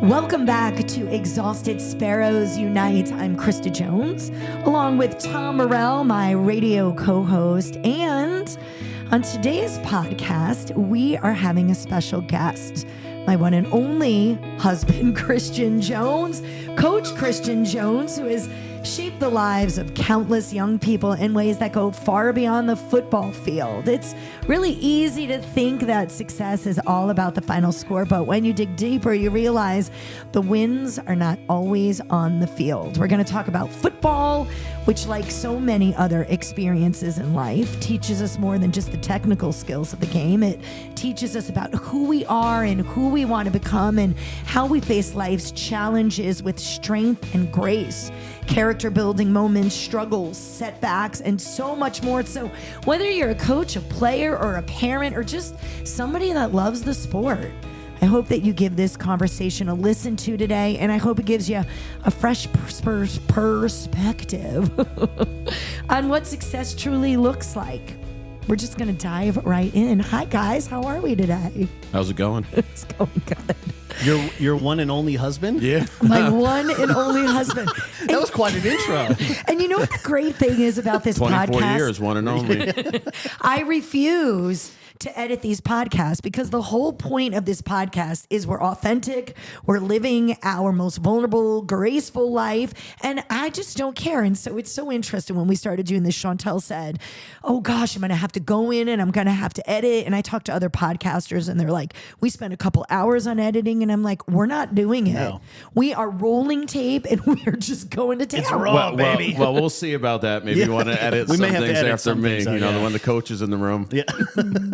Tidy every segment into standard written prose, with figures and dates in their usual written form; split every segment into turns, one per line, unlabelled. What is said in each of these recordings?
Welcome back to Exhausted Sparrows Unite. I'm Krista Jones, along with Tom Morrell, my radio co-host. And on today's podcast, we are having a special guest, my one and only husband, Christian Jones, Coach Christian Jones, who has shaped the lives of countless young people in ways that go far beyond the football field. It's really easy to think that success is all about the final score, but when you dig deeper, you realize the wins are not always on the field. We're going to talk about football, which, like so many other experiences in life, teaches us more than just the technical skills of the game. It teaches us about who we are and who we want to become and how we face life's challenges with strength and grace, character building moments, struggles, setbacks, and so much more. So whether you're a coach, a player, or a parent, or just somebody that loves the sport, I hope that you give this conversation a listen to today, and I hope it gives you a fresh perspective on what success truly looks like. We're just going to dive right in. Hi, guys. How are we today?
How's it going?
It's going good.
Your one and only husband?
Yeah.
My one and only husband.
That was quite an intro.
And you know what the great thing is about this
24
podcast?
years, one and only.
I refuse to edit these podcasts because the whole point of this podcast is we're authentic, we're living our most vulnerable, graceful life, and I just don't care. And so it's so interesting when we started doing this, Chantel said, oh gosh, I'm going to have to go in and I'm going to have to edit. And I talked to other podcasters and they're like, we spent a couple hours on editing, and I'm like, we're not doing it.
No.
We are rolling tape and we're just going to town.
It's raw, baby.
Well, we'll see about that. Maybe you want to edit
We
some
may have to
things
edit
after
some
me.
things out,
You know,
yeah.
when the coach is in the room.
Yeah.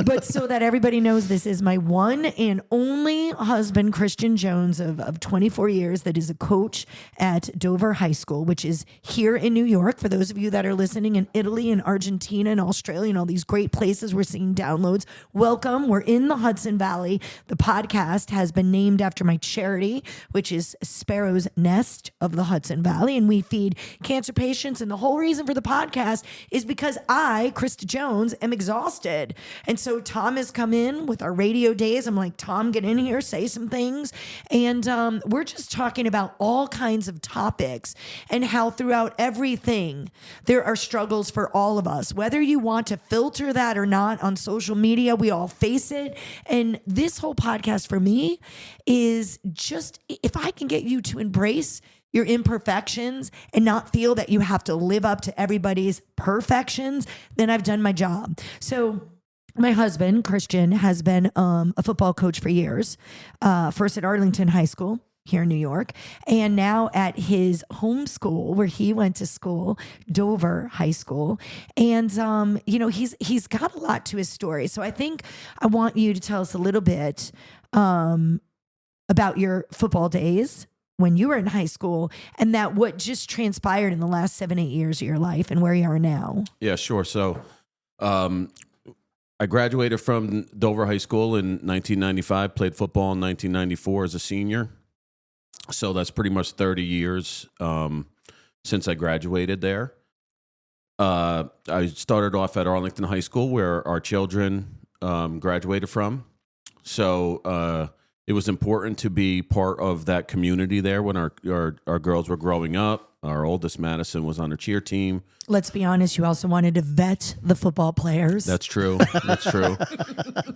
But so that everybody knows, this is my one and only husband, Christian Jones, of 24 years, that is a coach at Dover High School, which is here in New York. For those of you that are listening in Italy and Argentina and Australia and all these great places we're seeing downloads, welcome. We're in the Hudson Valley. The podcast has been named after my charity, which is Sparrow's Nest of the Hudson Valley, and we feed cancer patients. And the whole reason for the podcast is because I, Krista Jones, am exhausted. And so Tom has come in with our radio days. I'm like, Tom, get in here, say some things. And we're just talking about all kinds of topics and how throughout everything, there are struggles for all of us. Whether you want to filter that or not on social media, we all face it. And this whole podcast for me is just, if I can get you to embrace your imperfections and not feel that you have to live up to everybody's perfections, then I've done my job. So my husband, Christian, has been a football coach for years, first at Arlington High School here in New York, and now at his home school where he went to school, Dover High School. And, you know, he's got a lot to his story. So I think I want you to tell us a little bit about your football days when you were in high school, and that what just transpired in the last 7-8 years of your life and where you are now.
Yeah, sure. So I graduated from Dover High School in 1995, played football in 1994 as a senior. So that's pretty much 30 years since I graduated there. I started off at Arlington High School, where our children graduated from. So it was important to be part of that community there when our girls were growing up. Our oldest, Madison, was on a cheer team.
Let's be honest, you also wanted to vet the football players.
That's true. That's true.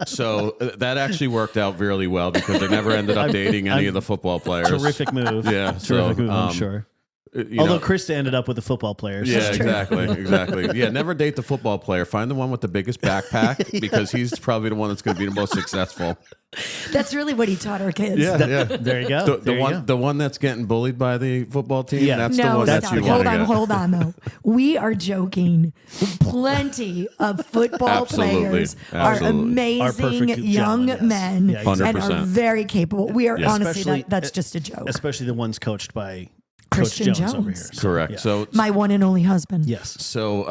So that actually worked out really well because I never ended up dating any of the football players.
Terrific move.
Yeah.
Terrific move, I'm sure. Although Krista ended up with the football players.
Yeah, exactly. Yeah, never date the football player. Find the one with the biggest backpack because he's probably the one that's going to be the most successful.
That's really what he taught our kids.
Yeah.
There you go.
The one that's getting bullied by the football team.
Yeah.
That's
No,
the one
stop.
that you want to get.
Hold on, though. We are joking. Plenty of football
Absolutely.
players
Absolutely.
are amazing
Are perfect
young
gentlemen, yes.
men
Yeah, exactly.
and are
100%.
very capable. We are
Yeah.
honestly, that's just a joke.
Especially the ones coached by
Christian
Coach Jones over here.
Jones.
So,
Correct.
yeah.
So
My one and only husband.
Yes.
So,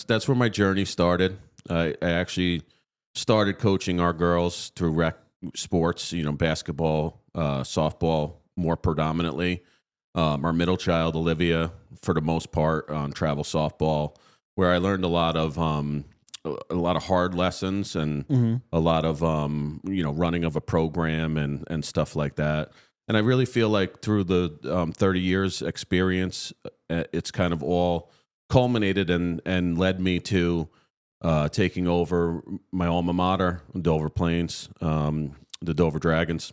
that's where my journey started. I actually started coaching our girls through rec sports, basketball, softball, more predominantly. Our middle child, Olivia, for the most part, on travel softball, where I learned a lot of hard lessons and a lot of running of a program and stuff like that. And I really feel like through the 30 years experience, it's kind of all culminated and led me to taking over my alma mater, Dover Plains, the Dover Dragons.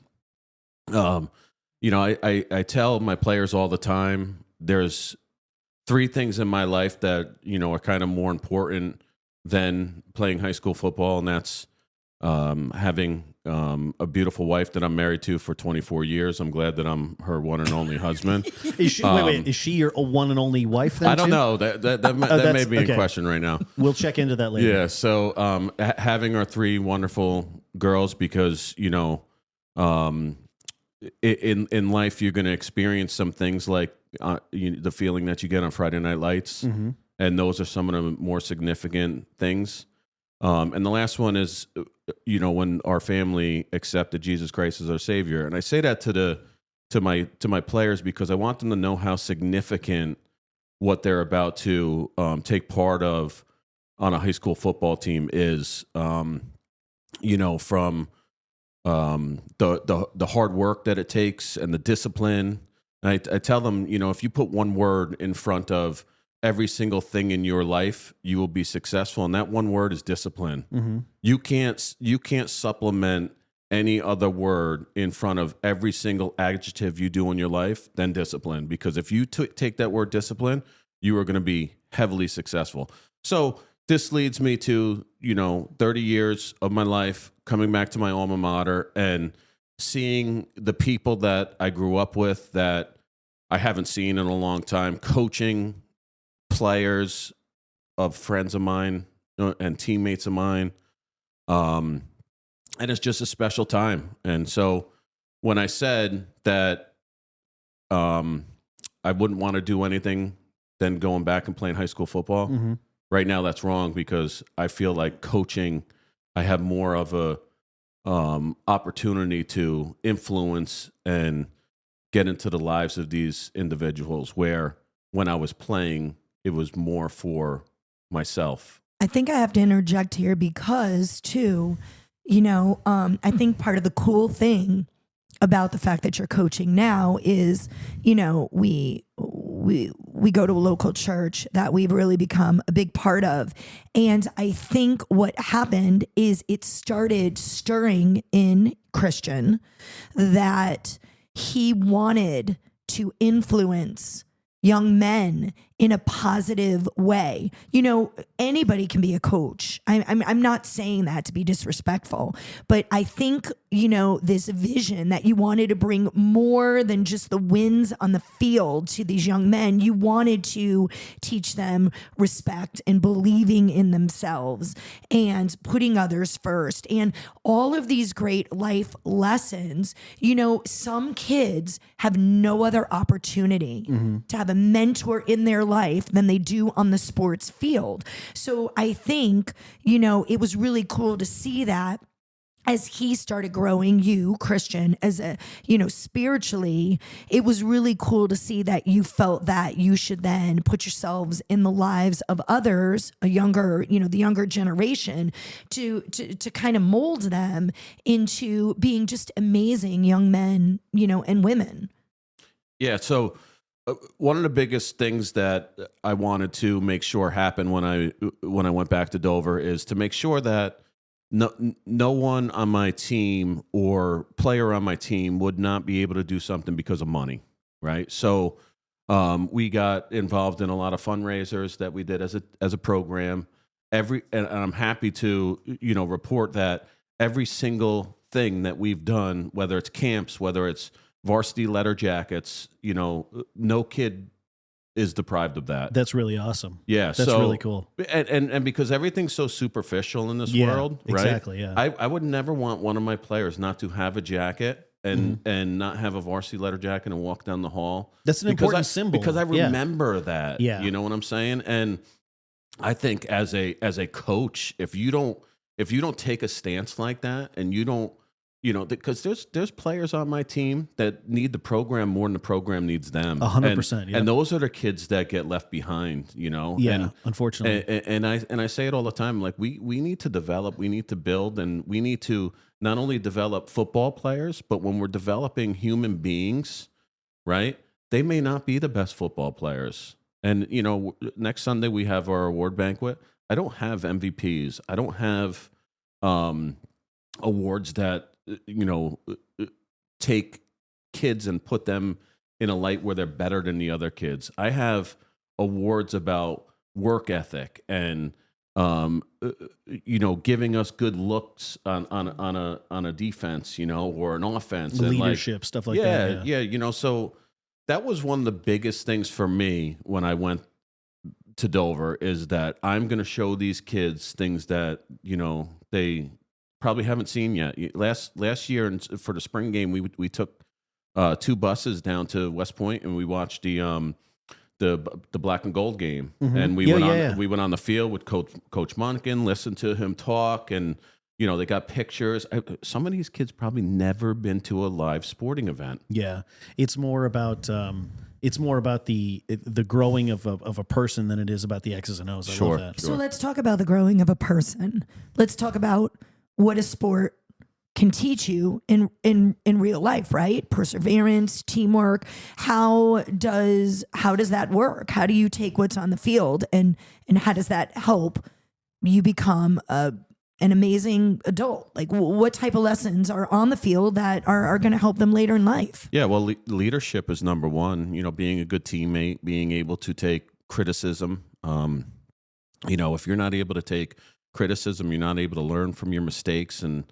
I tell my players all the time, there's 3 things in my life that, are kind of more important than playing high school football. And that's having a beautiful wife that I'm married to for 24 years. I'm glad that I'm her one and only husband.
Is she, wait, is she your one and only wife then?
I don't know. That may be in question right now.
We'll check into that later.
Yeah. So having our 3 wonderful girls, because, in life, you're going to experience some things like the feeling that you get on Friday Night Lights.
Mm-hmm.
And those are some of the more significant things. And the last one is, when our family accepted Jesus Christ as our Savior. And I say that to my players because I want them to know how significant what they're about to take part of on a high school football team is. From the hard work that it takes and the discipline. And I tell them, if you put one word in front of every single thing in your life, you will be successful. And that one word is discipline.
Mm-hmm.
You can't supplement any other word in front of every single adjective you do in your life than discipline. Because if you take that word discipline, you are going to be heavily successful. So this leads me to, 30 years of my life coming back to my alma mater and seeing the people that I grew up with that I haven't seen in a long time, coaching players of friends of mine and teammates of mine. And it's just a special time. And so when I said that I wouldn't want to do anything than going back and playing high school football,
mm-hmm.
right now that's wrong, because I feel like coaching, I have more of a opportunity to influence and get into the lives of these individuals, where when I was playing, it was more for myself.
I think I have to interject here because, too, I think part of the cool thing about the fact that you're coaching now is, we go to a local church that we've really become a big part of. And I think what happened is it started stirring in Christian that he wanted to influence young men in a positive way. Anybody can be a coach. I'm not saying that to be disrespectful, but I think, this vision that you wanted to bring more than just the wins on the field to these young men. You wanted to teach them respect and believing in themselves and putting others first and all of these great life lessons. Some kids have no other opportunity to have a mentor in their life than they do on the sports field. So I think, it was really cool to see that as he started growing, you, Christian, as a, spiritually, it was really cool to see that you felt that you should then put yourselves in the lives of others, the younger generation, to kind of mold them into being just amazing young men, and women.
Yeah. So one of the biggest things that I wanted to make sure happened when I went back to Dover is to make sure that no one on my team or player on my team would not be able to do something because of money, right? So we got involved in a lot of fundraisers that we did as a program. And I'm happy to report that every single thing that we've done, whether it's camps, whether it's varsity letter jackets, no kid is deprived of that.
That's really awesome.
Yeah.
That's really cool.
And because everything's so superficial in this world, right?
Exactly. Yeah.
I would never want one of my players not to have a jacket and not have a varsity letter jacket and walk down the hall.
That's an important symbol.
Because I remember that.
Yeah.
You know what I'm saying? And I think as a coach, if you don't take a stance like that and you don't because there's players on my team that need the program more than the program needs them.
100%.
And those are the kids that get left behind.
Yeah, unfortunately.
And I say it all the time. Like we need to develop, we need to build, and we need to not only develop football players, but when we're developing human beings, right? They may not be the best football players. And next Sunday we have our award banquet. I don't have MVPs. I don't have awards that take kids and put them in a light where they're better than the other kids. I have awards about work ethic and giving us good looks on a defense, or an offense,
leadership,
and
stuff like that.
Yeah. So that was one of the biggest things for me when I went to Dover, is that I'm going to show these kids things that they probably haven't seen yet. Last year for the spring game, we took 2 buses down to West Point and we watched the black and gold game. Mm-hmm. And we went on the field with Coach Monken, listened to him talk, and they got pictures. Some of these kids probably never been to a live sporting event.
Yeah, it's more about the growing of a person than it is about the X's and O's. I love that.
So let's talk about the growing of a person. Let's talk about what a sport can teach you in real life, right? Perseverance, teamwork. How does that work? How do you take what's on the field and how does that help you become an amazing adult? Like what type of lessons are on the field that are going to help them later in life?
Yeah, well, leadership is number one. Being a good teammate, being able to take criticism. If you're not able to take criticism, you're not able to learn from your mistakes and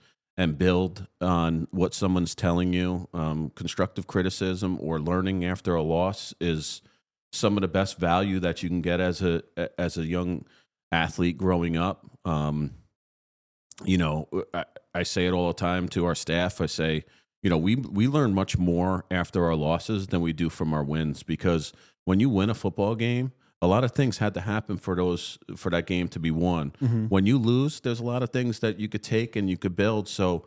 build on what someone's telling you. Constructive criticism or learning after a loss is some of the best value that you can get as a young athlete growing up. I say it all the time to our staff. I say, we learn much more after our losses than we do from our wins, because when you win a football game, a lot of things had to happen for that game to be won. Mm-hmm. When you lose, there's a lot of things that you could take and you could build. So,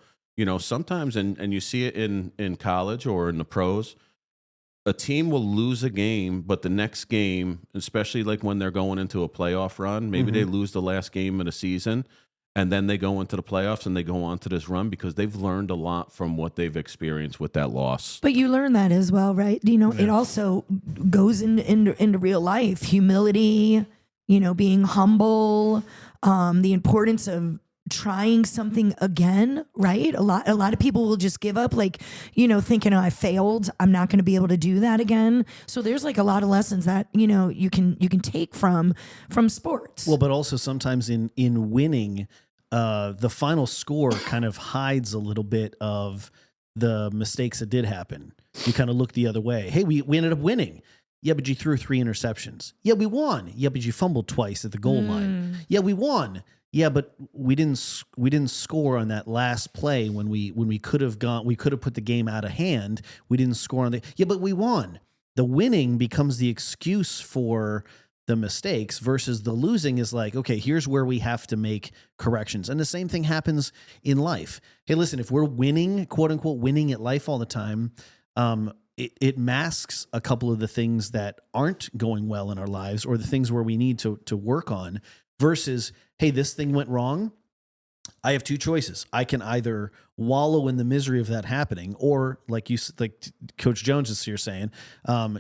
sometimes, and you see it in college or in the pros, a team will lose a game, but the next game, especially like when they're going into a playoff run, maybe they lose the last game of the season, and then they go into the playoffs and they go on to this run because they've learned a lot from what they've experienced with that loss.
But you learn that as well, right? It also goes into real life. Humility, being humble, the importance of trying something again, right? A lot of people will just give up, thinking, I failed, I'm not going to be able to do that again. So there's a lot of lessons that you can take from sports.
Well, but also sometimes in winning, the final score kind of hides a little bit of the mistakes that did happen. You kind of look the other way. Hey, we ended up winning. Yeah, but you threw 3 interceptions. Yeah, we won. Yeah, but you fumbled twice at the goal line. Yeah, we won. Yeah, but we didn't score on that last play when we could have put the game out of hand. We didn't score on the. Yeah, but we won. The winning becomes the excuse for the mistakes versus the losing is like, okay, here's where we have to make corrections. And the same thing happens in life. Hey, listen, if we're winning, quote unquote, winning at life all the time, it masks a couple of the things that aren't going well in our lives or the things where we need to work on versus, hey, this thing went wrong. I have 2 choices. I can either wallow in the misery of that happening, or like Coach Jones is here saying,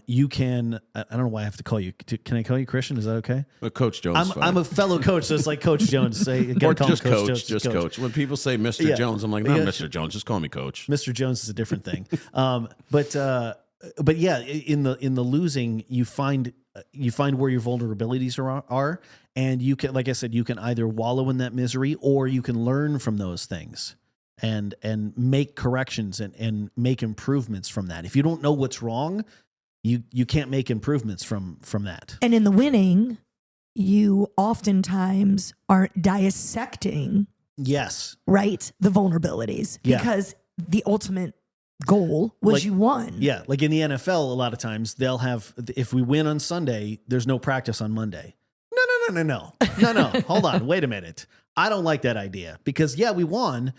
you can. I don't know why I have to call you. Can I call you Christian? Is that okay?
Coach Jones.
I'm a fellow coach, so it's like Coach Jones. Say,
or just Coach. Just Coach. When people say Mr. Jones, I'm like, no, Mr. Jones. Just call me Coach.
Mr. Jones is a different thing. But yeah, in the losing, you find where your vulnerabilities are. And you can, like I said, you can either wallow in that misery or you can learn from those things and make corrections and make improvements from that. If you don't know what's wrong, you can't make improvements from that.
And in the winning, you oftentimes are dissecting.
Yes.
Right? The vulnerabilities. Because the ultimate goal was you won.
Yeah. Like in the NFL, a lot of times they'll have, if we win on Sunday, there's no practice on Monday. No. Hold on. Wait a minute. I don't like that idea because we won,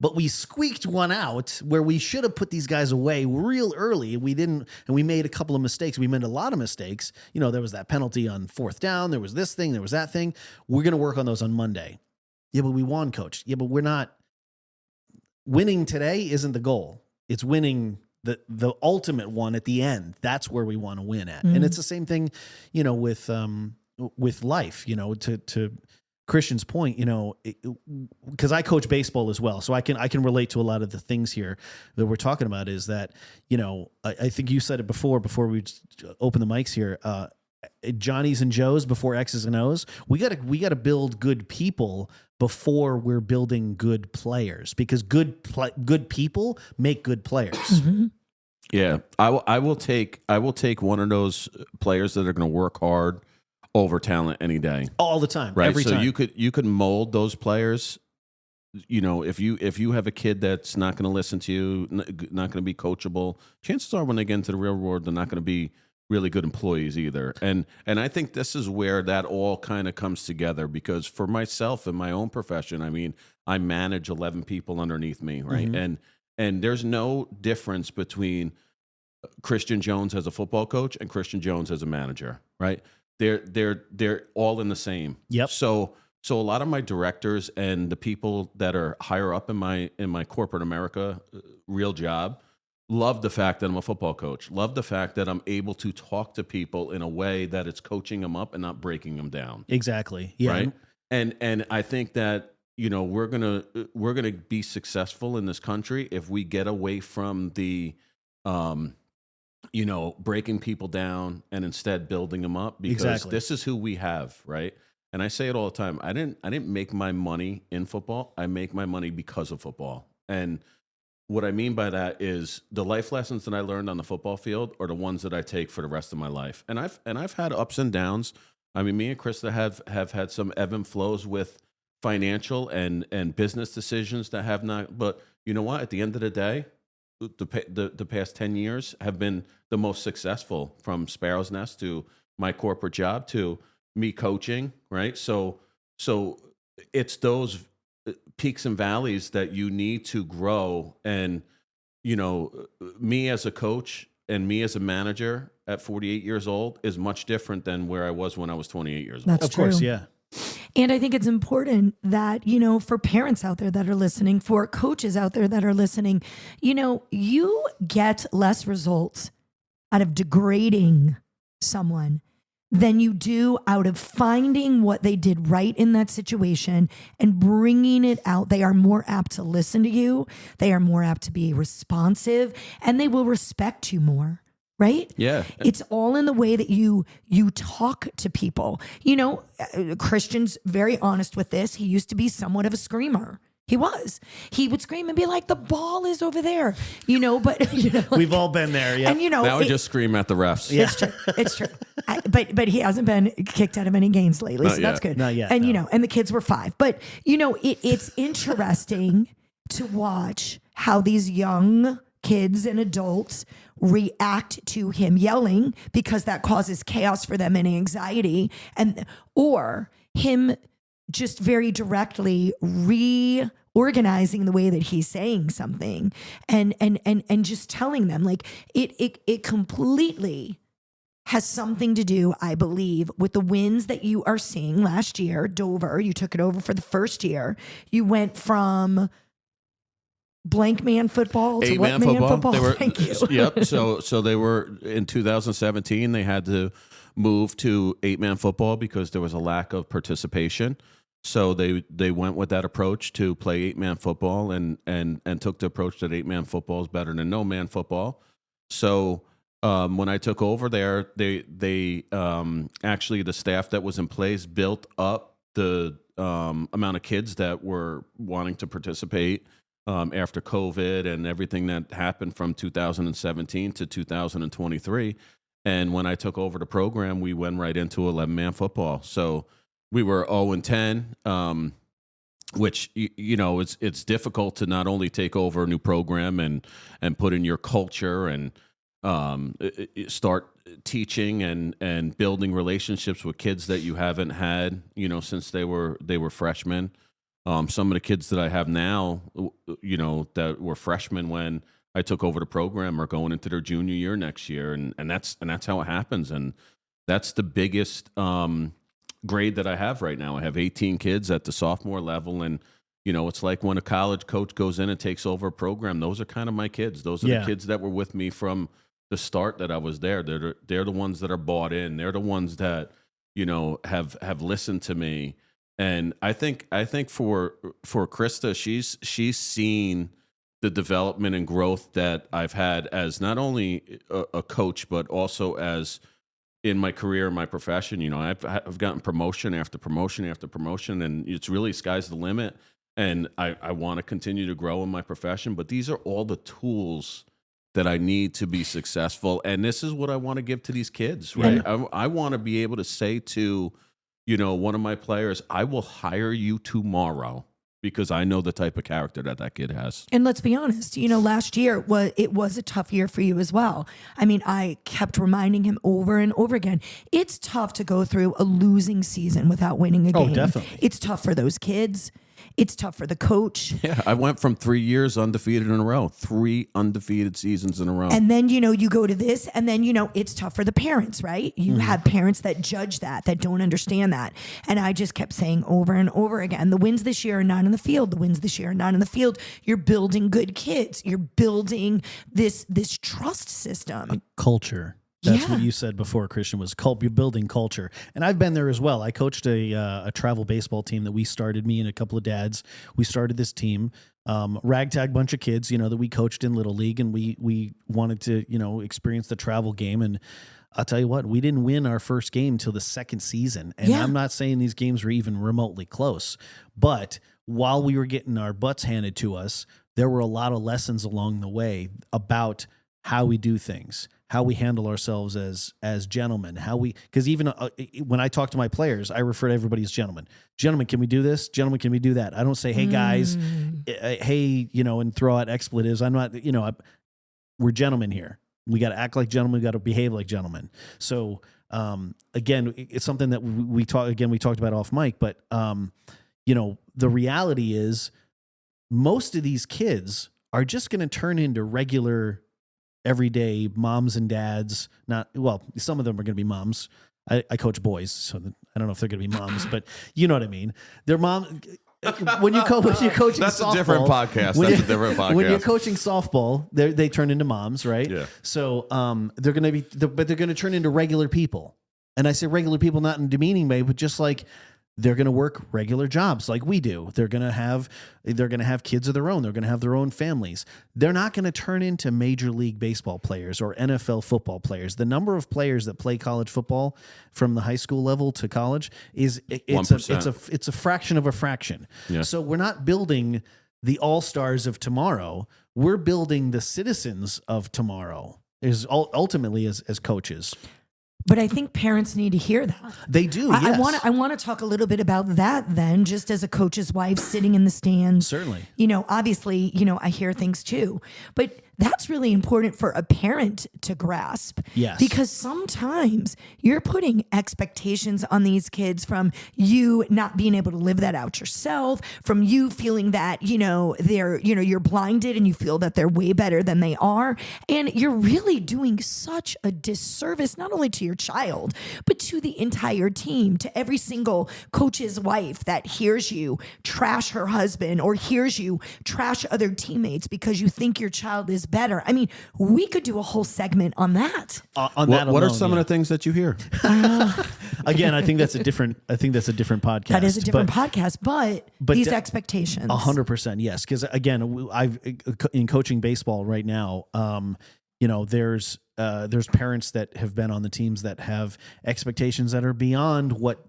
but we squeaked one out where we should have put these guys away real early. We didn't, and we made a couple of mistakes. We made a lot of mistakes. There was that penalty on 4th down. There was this thing. There was that thing. We're going to work on those on Monday. Yeah, but we won, coach. Yeah, but we're not winning today. Isn't the goal. It's winning the ultimate one at the end. That's where we want to win at. And it's the same thing, with life, to Christian's point, because I coach baseball as well. So I can relate to a lot of the things here that we're talking about is that, I think you said it before we open the mics here, Johnny's and Joe's before X's and O's. We gotta build good people before we're building good players, because good people make good players.
Mm-hmm.
Yeah, I will take one of those players that are going to work hard over talent any day,
all the time,
right?
Every
so
time.
you could mold those players. If you have a kid that's not going to listen to you, not going to be coachable, chances are when they get into the real world, they're not going to be really good employees either. And I think this is where that all kind of comes together, because for myself in my own profession, I mean, I manage 11 people underneath me, right?
Mm-hmm.
And there's no difference between Christian Jones as a football coach and Christian Jones as a manager, right? They're all in the same.
Yep.
So a lot of my directors and the people that are higher up in my corporate America real job love the fact that I'm a football coach. Love the fact that I'm able to talk to people in a way that it's coaching them up and not breaking them down.
Exactly. Yeah.
Right. And I think that we're gonna be successful in this country if we get away from the breaking people down and instead building them up, because this is who we have, right? And I say it all the time. I didn't make my money in football. I make my money because of football. And what I mean by that is the life lessons that I learned on the football field are the ones that I take for the rest of my life. And I've had ups and downs. I mean, me and Krista have had some ebb and flows with financial and business decisions that have not. But you know what? At the end of the day, the past 10 years have been the most successful, from Sparrow's Nest to my corporate job to me coaching, right? So it's those peaks and valleys that you need to grow. And, me as a coach and me as a manager at 48 years old is much different than where I was when I was 28 years old.
That's
Of
true.
course, yeah.
And I think it's important that, for parents out there that are listening, for coaches out there that are listening, you get less results out of degrading someone than you do out of finding what they did right in that situation and bringing it out. They are more apt to listen to you. They are more apt to be responsive, and they will respect you more. Right?
Yeah.
It's all in the way that you talk to people. Christian's very honest with this. He used to be somewhat of a screamer. He would scream and be like, the ball is over there, but
We've all been there. Yeah.
And
now I just scream at the refs.
Yeah.
It's true. But he hasn't been kicked out of any games lately.
Not
so
yet.
that's good.
Not yet,
And,
no.
and the kids were 5, but it's interesting to watch how these young kids and adults react to him yelling, because that causes chaos for them and anxiety, or him just very directly reorganizing the way that he's saying something and just telling them, like, it completely has something to do, I believe, with the wins that you are seeing last year. Dover, you took it over for the first year. You went from blank man football to what man football?
They were,
Thank you.
Yep. So they were in 2017. They had to move to 8-man football because there was a lack of participation. So they went with that approach to play 8-man football and took the approach that 8-man football is better than no man football. So when I took over there, they actually, the staff that was in place built up the amount of kids that were wanting to participate after COVID and everything that happened from 2017 to 2023. And when I took over the program, we went right into 11-man football. So we were 0-10, which, it's difficult to not only take over a new program and put in your culture and start teaching and building relationships with kids that you haven't had, since they were freshmen. Some of the kids that I have now, that were freshmen when I took over the program, are going into their junior year next year, and that's how it happens. And that's the biggest grade that I have right now. I have 18 kids at the sophomore level, and it's like when a college coach goes in and takes over a program. Those are kind of my kids. Those are the kids that were with me from the start that I was there. They're the ones that are bought in. They're the ones that have listened to me. And I think for Krista, she's seen the development and growth that I've had as not only a coach, but also as in my career, my profession. I've gotten promotion after promotion after promotion, and it's really sky's the limit. And I want to continue to grow in my profession, but these are all the tools that I need to be successful. And this is what I want to give to these kids, right? I want to be able to say to, one of my players, I will hire you tomorrow because I know the type of character that kid has.
And let's be honest, last year it was a tough year for you as well. I mean, I kept reminding him over and over again, it's tough to go through a losing season without winning a game.
Oh, definitely.
It's tough for those kids. It's tough for the coach.
Yeah, I went from 3 years undefeated in a row, 3 undefeated seasons in a row.
And then, you go to this, and then, it's tough for the parents, right? You have parents that judge that don't understand that. And I just kept saying over and over again, the wins this year are not in the field. The wins this year are not in the field. You're building good kids. You're building this trust system.
Culture. That's what you said before, Christian, was you're building culture. And I've been there as well. I coached a travel baseball team that we started, me and a couple of dads. We started this team, ragtag bunch of kids, that we coached in Little League, and we wanted to, experience the travel game. And I'll tell you what, we didn't win our first game till the second season. And I'm not saying these games were even remotely close, but while we were getting our butts handed to us, there were a lot of lessons along the way about how we do things, how we handle ourselves as gentlemen, because even when I talk to my players, I refer to everybody as gentlemen. Gentlemen, can we do this? Gentlemen, can we do that? I don't say, hey guys, hey, and throw out expletives. I'm not, we're gentlemen here. We got to act like gentlemen. We got to behave like gentlemen. So again, it's something that we talked about off mic, but the reality is most of these kids are just going to turn into regular everyday moms and dads. Some of them are going to be moms. I coach boys, so I don't know if they're going to be moms, but you know what I mean. They're mom. When you're coaching
that's
softball,
a different podcast. That's a different podcast.
When you're coaching softball, they turn into moms, right?
Yeah.
So they're going to turn into regular people. And I say regular people not in a demeaning way, but just like they're going to work regular jobs like we do. They're going to have kids of their own. They're going to have their own families. They're not going to turn into Major League Baseball players or NFL football players. The number of players that play college football from the high school level to college it's a fraction of a fraction.
Yeah.
So we're not building the all-stars of tomorrow. We're building the citizens of tomorrow ultimately as coaches.
But I think parents need to hear that.
They do.
I
Yes.
I want to talk a little bit about that then, just as a coach's wife sitting in the stands.
Certainly.
Obviously, I hear things too. But that's really important for a parent to grasp.
Yes.
Because sometimes you're putting expectations on these kids from you not being able to live that out yourself, from you feeling that, you're blinded and you feel that they're way better than they are. And you're really doing such a disservice, not only to your child, but to the entire team, to every single coach's wife that hears you trash her husband or hears you trash other teammates because you think your child is better. I mean, we could do a whole segment on that.
What are some of the things that you hear?
Again, I think that's a different podcast.
That is a different podcast, but these expectations.
100%, yes. Because again, I've in coaching baseball right now. There's parents that have been on the teams that have expectations that are beyond what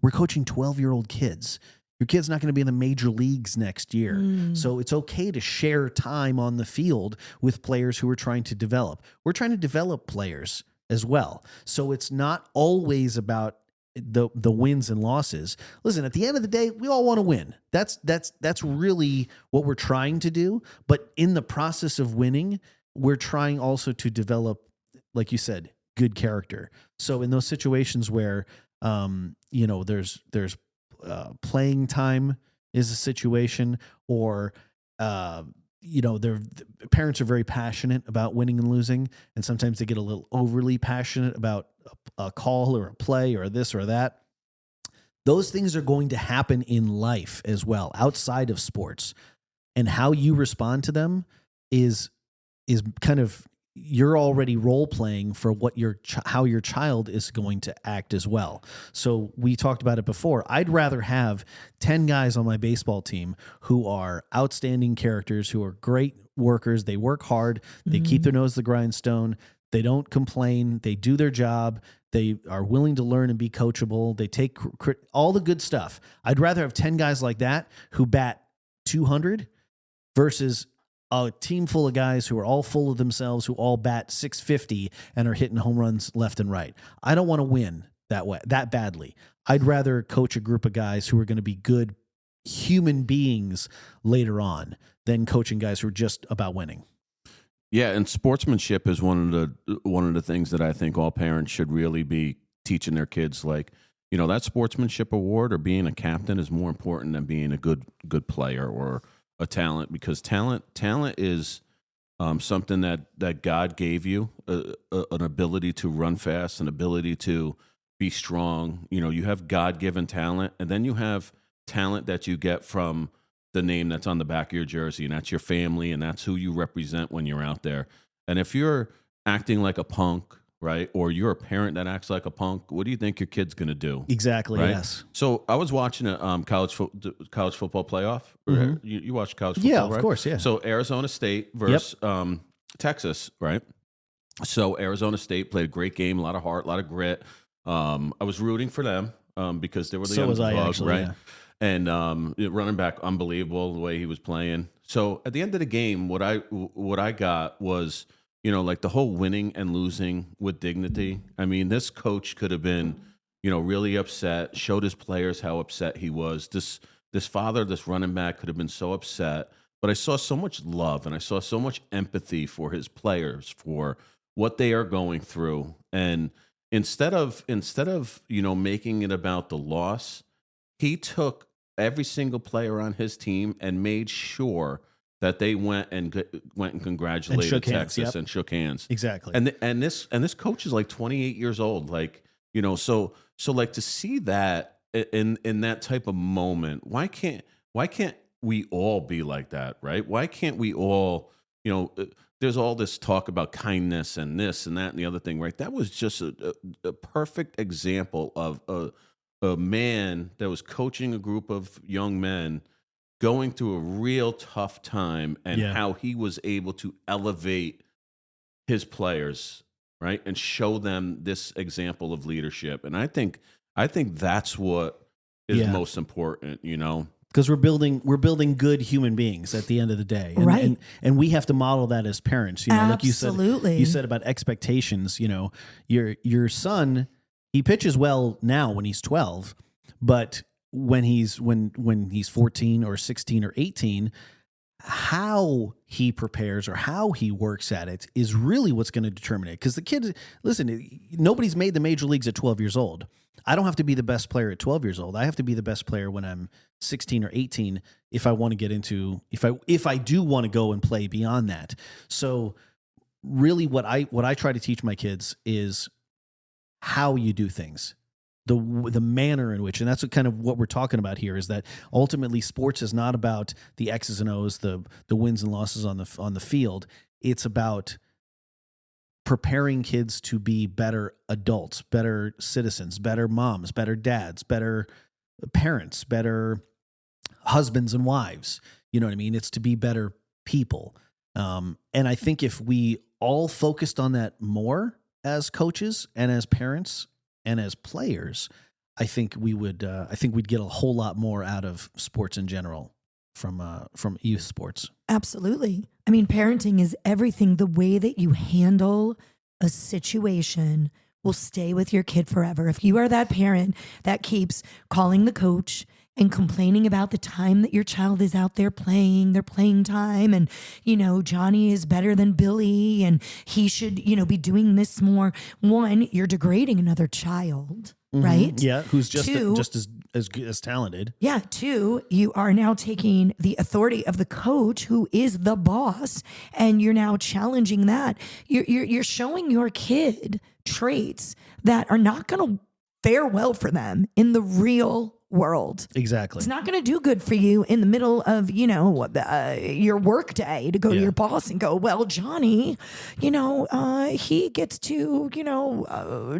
we're coaching 12-year-old kids. Your kid's not going to be in the major leagues next year. So it's okay to share time on the field with players who are trying to develop. We're trying to develop players as well. So it's not always about the wins and losses. Listen, at the end of the day, we all want to win. That's really what we're trying to do. But in the process of winning, we're trying also to develop, like you said, good character. So in those situations where there's playing time is a situation, or the parents are very passionate about winning and losing, and sometimes they get a little overly passionate about a call or a play or this or that. Those things are going to happen in life as well, outside of sports, and how you respond to them is kind of, you're already role playing for what how your child is going to act as well. So we talked about it before. I'd rather have 10 guys on my baseball team who are outstanding characters, who are great workers. They work hard. They keep their nose to the grindstone. They don't complain. They do their job. They are willing to learn and be coachable. They take all the good stuff. I'd rather have 10 guys like that who bat 200 versus a team full of guys who are all full of themselves, who all bat 650 and are hitting home runs left and right. I don't want to win that badly. I'd rather coach a group of guys who are going to be good human beings later on than coaching guys who are just about winning.
Yeah, and sportsmanship is one of the things that I think all parents should really be teaching their kids. Like, that sportsmanship award or being a captain is more important than being a good player or a talent, because talent is something that God gave you, an ability to run fast, an ability to be strong. You have God-given talent, and then you have talent that you get from the name that's on the back of your jersey, and that's your family, and that's who you represent when you're out there. And if you're acting like a punk, right, or you're a parent that acts like a punk, what do you think your kid's going to do?
Exactly,
right?
yes.
So I was watching a college football playoff. You watch college football,
yeah,
right?
of course, yeah.
So Arizona State versus Texas, right? So Arizona State played a great game, a lot of heart, a lot of grit. I was rooting for them because they were the underdog, right?
Yeah.
And running back, unbelievable the way he was playing. So at the end of the game, what I got was, like the whole winning and losing with dignity. I mean, this coach could have been, really upset, showed his players how upset he was. This father, this running back could have been so upset, but I saw so much love and I saw so much empathy for his players, for what they are going through. And instead of making it about the loss, he took every single player on his team and made sure that they went and congratulated Texas and shook hands.
Exactly.
And this coach is like 28 years old. Like, so like to see that in that type of moment, why can't we all be like that, right? Why can't we all, there's all this talk about kindness and this and that and the other thing, right? That was just a perfect example of a man that was coaching a group of young men going through a real tough time, and how he was able to elevate his players, right, and show them this example of leadership. And I think that's what is most important,
because we're building good human beings at the end of the day, and,
right?
And we have to model that as parents.
Absolutely.
Like you said about expectations. Your son, he pitches well now when he's 12, but when he's 14 or 16 or 18, how he prepares or how he works at it is really what's going to determine it. Because the kid, listen, nobody's made the major leagues at 12 years old. I don't have to be the best player at 12 years old. I have to be the best player when I'm 16 or 18 if I want to get into, if I do want to go and play beyond that. So really what I try to teach my kids is how you do things. The manner in which, and that's what we're talking about here, is that ultimately sports is not about the X's and O's, the wins and losses on the field. It's about preparing kids to be better adults, better citizens, better moms, better dads, better parents, better husbands and wives. You know what I mean? It's to be better people. And I think if we all focused on that more as coaches and as parents and as players, I think we would. I think we'd get a whole lot more out of sports in general from youth sports.
Absolutely. I mean, parenting is everything. The way that you handle a situation will stay with your kid forever. If you are that parent that keeps calling the coach and complaining about the time that your child is out there playing, their playing time, and, Johnny is better than Billy and he should, be doing this more. One, you're degrading another child, right?
Yeah, who's just
Two,
just as as talented.
Yeah. 2, you are now taking the authority of the coach, who is the boss, and you're now challenging that. You're showing your kid traits that are not going to fare well for them in the real world.
Exactly.
It's not going to do good for you in the middle of, your work day to go to your boss and go, well, Johnny, he gets to,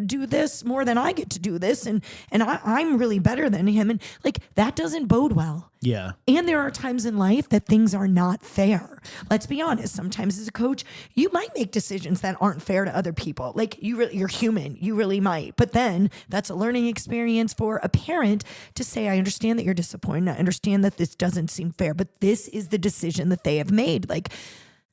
do this more than I get to do this. And I'm really better than him. And like, that doesn't bode well.
Yeah.
And there are times in life that things are not fair. Let's be honest. Sometimes as a coach, you might make decisions that aren't fair to other people. Like you're human. You really might. But then that's a learning experience for a parent to say, I understand that you're disappointed. I understand that this doesn't seem fair, but this is the decision that they have made. Like,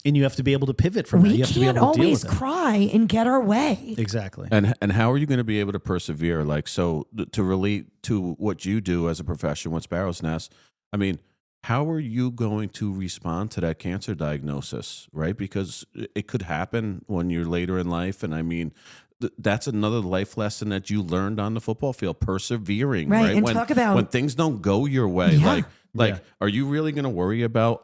and you have to be able to pivot from that. You have to be
can't
able to deal
always
with it.
cry and get our way.
Exactly.
And how are you going to be able to persevere? Like, so to relate to what you do as a profession with Sparrow's Nest, I mean, how are you going to respond to that cancer diagnosis, right? Because it could happen when you're later in life. And I mean, that's another life lesson that you learned on the football field, persevering, right?
And
when,
talk about
when things don't go your way,
Yeah.
like, are you really going to worry about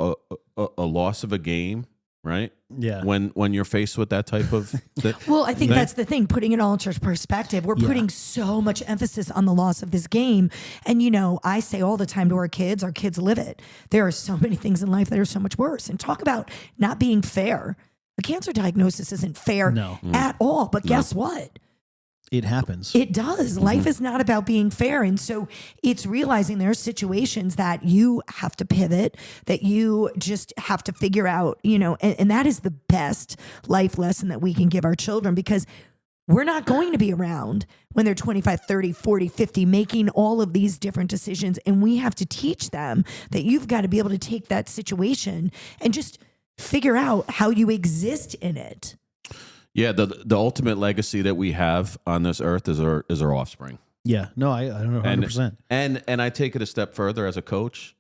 a loss of a game, right?
Yeah.
When you're faced with that type of
Well, I think that's the thing, putting it all into perspective. We're putting so much emphasis on the loss of this game. And, I say all the time to our kids live it. There are so many things in life that are so much worse. And talk about not being fair. A cancer diagnosis isn't fair at all. But guess what?
It happens.
It does. Life is not about being fair. And so it's realizing there are situations that you have to pivot, that you just have to figure out, and that is the best life lesson that we can give our children, because we're not going to be around when they're 25, 30, 40, 50, making all of these different decisions. And we have to teach them that you've got to be able to take that situation and just figure out how you exist in it.
Yeah, the ultimate legacy that we have on this earth is our offspring.
Yeah, no, I don't know, 100%.
And I take it a step further as a coach.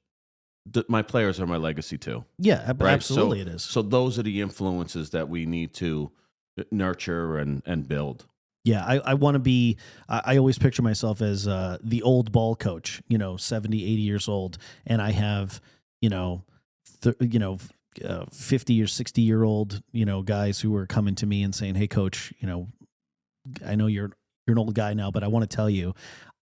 My players are my legacy too.
Yeah,
right?
absolutely, it is.
So those are the influences that we need to nurture and build.
Yeah, I want to be, I always picture myself as the old ball coach, 70, 80 years old. And I have, 50 or 60-year-old, guys who are coming to me and saying, hey, coach, I know you're an old guy now, but I want to tell you,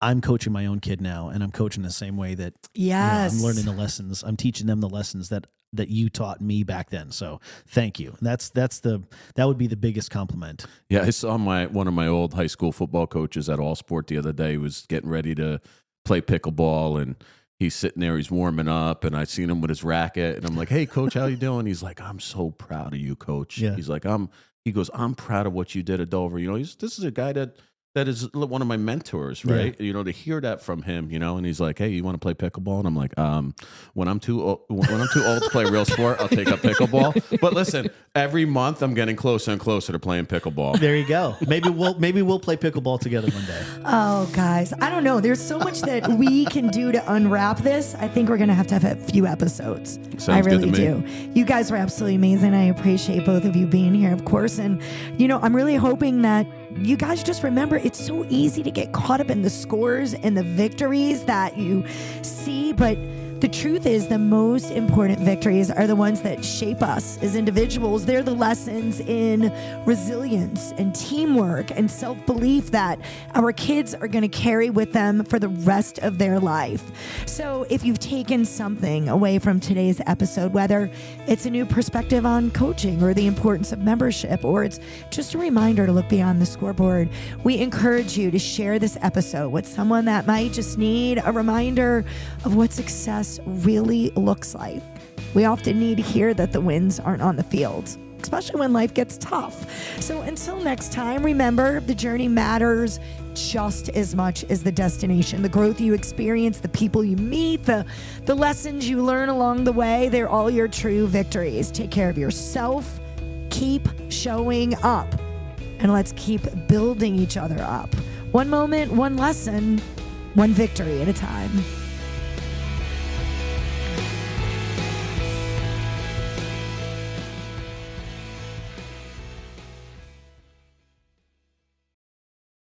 I'm coaching my own kid now, and I'm coaching the same way that I'm learning the lessons. I'm teaching them the lessons that you taught me back then. So thank you. That would be the biggest compliment.
Yeah, I saw one of my old high school football coaches at All Sport the other day. He was getting ready to play pickleball, and he's sitting there, he's warming up, and I seen him with his racket, and I'm like, hey, coach, how you doing? He's like, I'm so proud of you, coach.
Yeah.
He's like, I'm proud of what you did at Dover. This is a guy that is one of my mentors, right?
Yeah.
To hear that from him, and he's like, hey, you want to play pickleball? And I'm like, when I'm too old to play real sport, I'll take up pickleball. But listen, every month I'm getting closer and closer to playing pickleball.
There you go. Maybe we'll play pickleball together one day.
Oh, guys, I don't know. There's so much that we can do to unwrap this. I think we're going to have a few episodes.
Sounds
I really
good to
do.
me.
You guys were absolutely amazing. I appreciate both of you being here, of course. And, I'm really hoping that you guys just remember, it's so easy to get caught up in the scores and the victories that you see, but the truth is the most important victories are the ones that shape us as individuals. They're the lessons in resilience and teamwork and self-belief that our kids are going to carry with them for the rest of their life. So if you've taken something away from today's episode, whether it's a new perspective on coaching or the importance of membership, or it's just a reminder to look beyond the scoreboard, we encourage you to share this episode with someone that might just need a reminder of what success really looks like. We often need to hear that the wins aren't on the field, especially when life gets tough. So until next time, remember, the journey matters just as much as the destination. The growth you experience, the people you meet, the lessons you learn along the way, they're all your true victories. Take care of yourself, keep showing up, and let's keep building each other up. One moment, one lesson, one victory at a time.